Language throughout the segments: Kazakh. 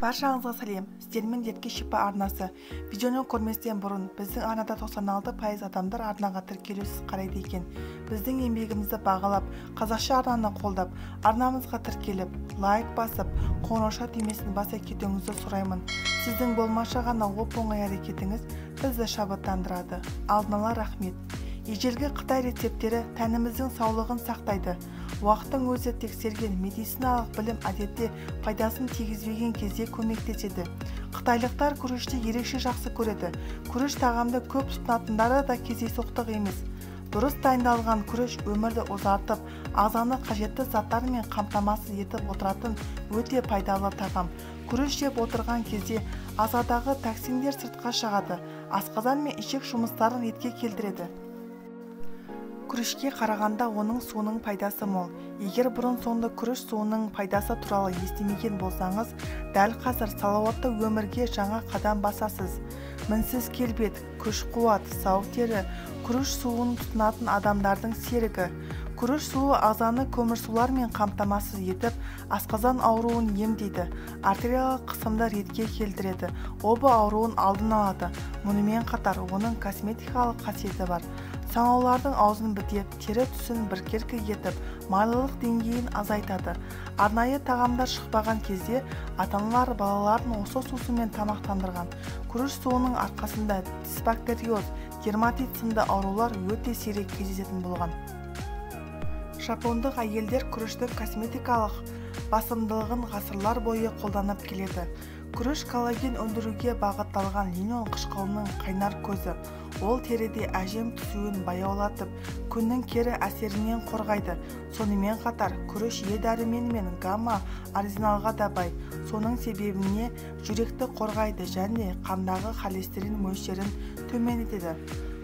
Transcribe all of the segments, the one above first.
Баршаңызға сәлем. Сіздермен Детке шипа арнасы. Видеоны көрместен бұрын біздің арнада 96% адамдар арнаға тіркелусіз қарайды екен. Біздің еңбегімізді бағалап, қазақша арнаны қолдап, арнамызға тіркеліп, лайк басып, қоңырауша түймесін баса кетуіңізді сұраймын. Сіздің болмаша ғана оп-оңай әрекетіңіз бізді шабыттандырады. Алдын ала рахмет. Ежелгі Қытай рецептері тәніміздің саулығын сақтайды. Уақыттың өзі тексерген медициналық білім әдетте пайдасын тигізбеген кезде көмектеседі. Қытайлықтар күрішті ерекше жақсы көреді. Күріш тағамды көп тұтынатындары да кездейсоқтық емес. Дұрыс дайындалған күріш өмірді ұзартып, ағзаны қажетті заттармен қамтамасыз етіп отыратын өте пайдалы тағам. Күріш жеп отырған кезде ағзадағы токсиндер сыртқа шығады. Асқазан мен ішек жұмыстарын ретке келтіреді. Күрішке қарағанда оның суының пайдасы мол. Егер бұрын-соңды күріш суының пайдасы туралы естімеген болсаңыз, дәл қазір салауатты өмірге жаңа қадам басасыз. Мінсіз келбет, күш-қуат, сау тері, күріш суын тұтынатын адамдардың серігі. Күріш суы ағзаны көмірсулармен қамтамасыз етіп, асқазан ауруын емдейді, артериялық қысымды ретке келтіреді, оба ауруын алдын алады. Мұнымен қатар оның косметикалық қасиеті бар. Саңаулардың аузын бітеп, тері түсін біркелкі етіп, майлылық деңгейін азайтады. Арнайы тағамдар шықпаған кезде ата-аналар балаларын осы сусымен тамақтандырған. Күріш суының арқасында дисбактериоз, дерматит сынды аурулар өте сирек кездесетін болған. Жапондық әйелдер күріштің косметикалық басымдылығын ғасырлар бойы қолданып келеді. Күріш коллаген өндіруге бағытталған линол қышқылының қайнар көзі. Ол теріде әжем түсуін баяулатып, күннің кері әсерінен қорғайды. Сонымен қатар күріш Е дәрумені мен гамма арзиналға да бай. Соның себебіне жүректі қорғайды және қандағы холестерин мөлшерін төмендетеді.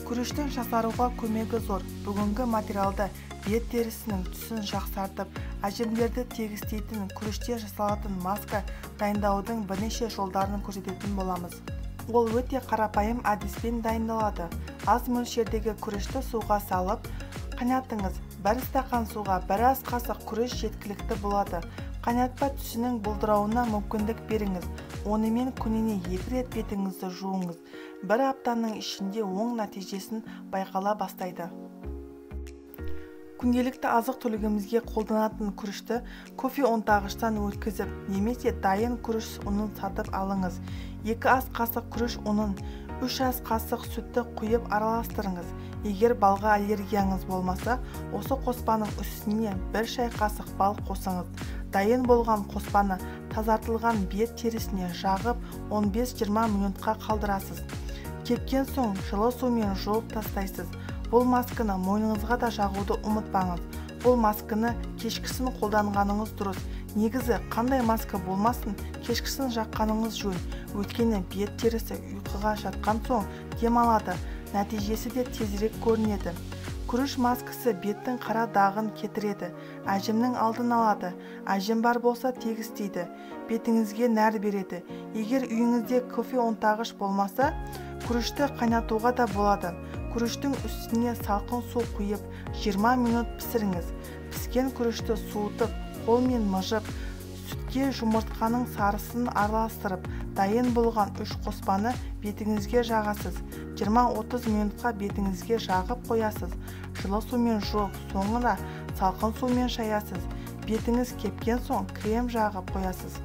Күріштің жасаруға көмегі зор. Бүгінгі материалда бет терісінің түсін жақсартып, әжемдерді тегістейтін күріште жасалатын маска дайындаудың бірнеше жолдарын көрсететін боламыз. Ол өте қарапайым әдіспен дайындалады. Аз мөлшердегі күрішті суға салып, қайнатыңыз. Бір стақан суға бір ас қасық күріш жеткілікті болады. Қайнатпа түсінің бұлдырауына мүмкіндік беріңіз. Онымен күніне 2 рет бетіңізді жуыңыз. Бір аптаның ішінде оң нәтижесін байқала бастайды. Күнделікті азық-түлігімізге қолданатын күрішті кофе ұнтағыштан өткізіп, немесе дайын күріш ұнын сатып алыңыз. 2 ас қасық күріш ұнын, 3 ас қасық сүтті құйып араластырыңыз. Егер балға аллергияңыз болмаса, осы қоспаның үстіне 1 шай қасық бал қосыңыз. Дайын болған қоспаны тазартылған бет терісіне жағып 15-20 минутқа қалдырасыз. Кепкен соң жылы сумен жуып тастайсыз. Бұл масканы мойныңызға да жағуды ұмытпаңыз. Бұл масканы кешкісін қолданғаныңыз дұрыс. Негізі қандай маска болмасын, кешкісін жаққаныңыз жөн. Өйткені бет терісі ұйқыға жатқан соң демалады. Нәтижесі де тезірек көрінеді. Күріш маскасы беттің қара дағын кетіреді. Әжімнің алдын алады. Әжім бар болса тегістейді. Бетіңізге нәр береді. Егер үйіңізде кофе ұнтағыш болмаса, күрішті қайнатуға да болады. Күріштің үстіне салқын су құйып 20 минут пісіріңіз. Піскен күрішті суытып, қолмен мыжып, сүтке жұмыртқаның сарысын араластырып, дайын болған 3 қоспаны бетіңізге жағасыз. 20-30 минутқа бетіңізге жағып қоясыз. Жылы сумен жуып, соңында салқын сумен шаясыз. Бетіңіз кепкен соң крем жағып қоясыз.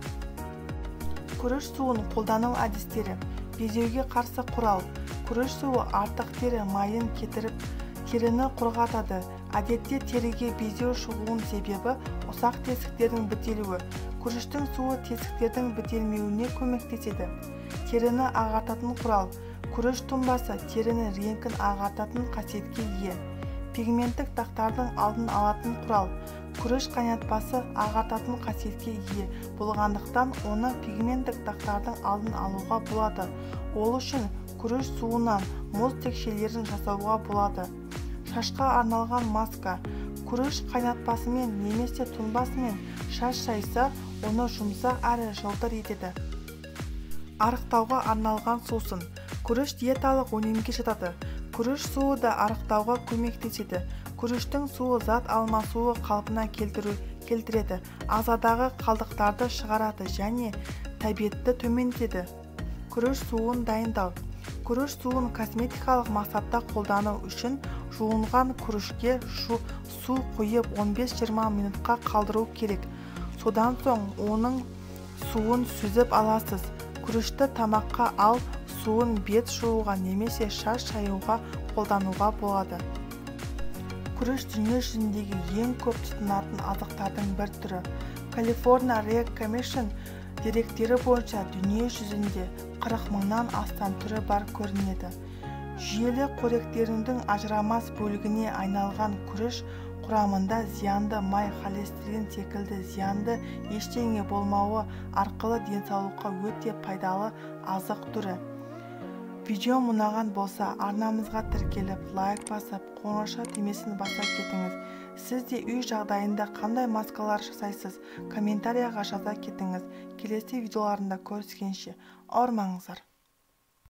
Күріш суын қолдану әдістері. Безеуге қарсы құрал. Күріш суы артық тері майын кетіріп, теріні құрғатады. Әдетте теріге безеу шығуының себебі ұсақ тесіктердің бітелуі. Күріштің суы тесіктердің бітелмеуіне көмектеседі. Теріні ағартатын құрал. Күріш тұнбасы теріні реңкін ағартатын қасиетке ие. Пигменттік дақтардың алдын алатын құрал. Күріш қайнатпасы ағартатын қасиетке ие болғандықтан оны пигменттік дақтардың алдын алуға болады. Ол үшін күріш суынан мұз текшелерін жасауға болады. Шашқа арналған маска. Күріш қайнатпасымен немесе тұнбасымен шаш шайса, оны жұмсақ әрі жылтыр етеді. Арықтауға арналған сусын. Күріш диеталық өнімге жатады. Күріш суы да арықтауға көмектеседі. Күріштің суы зат алмасуы қалпына келтіреді. Ағзадағы қалдықтарды шығарады және тәбетті төмендетеді. Күріш суын дайындау. Күріш суын косметикалық мақсатта қолдану үшін жуынған күрішке су құйып 15-20 минутқа қалдыру керек. Содан соң оның суын сүзіп аласыз. Күрішті тамаққа ал суын бет жууға немесе шаш шаюға қолдануға болады. Күріш дүние жүзіндегі ең көп тұтынатын азықтардың бір түрі. California Red Commission деректері бойынша дүние жүзінде 40 мыңнан астам түрі бар көрінеді. Жүйелі қоректердің ажырамас бөлігіне айналған күріш құрамында зиянды май, холестерин секілді зиянды ештеңе болмауы арқылы денсаулыққа өте пайдалы азық түрі. Видео ұнаған болса, арнамызға тіркеліп, лайк басып, қоңырауша түймесін баса кетіңіз. Сіз де үй жағдайында қандай маскалар жасайсыз? Комментарияға жаза кетіңіз. Келесі видеоларында көріскенше ауырмаңыздар.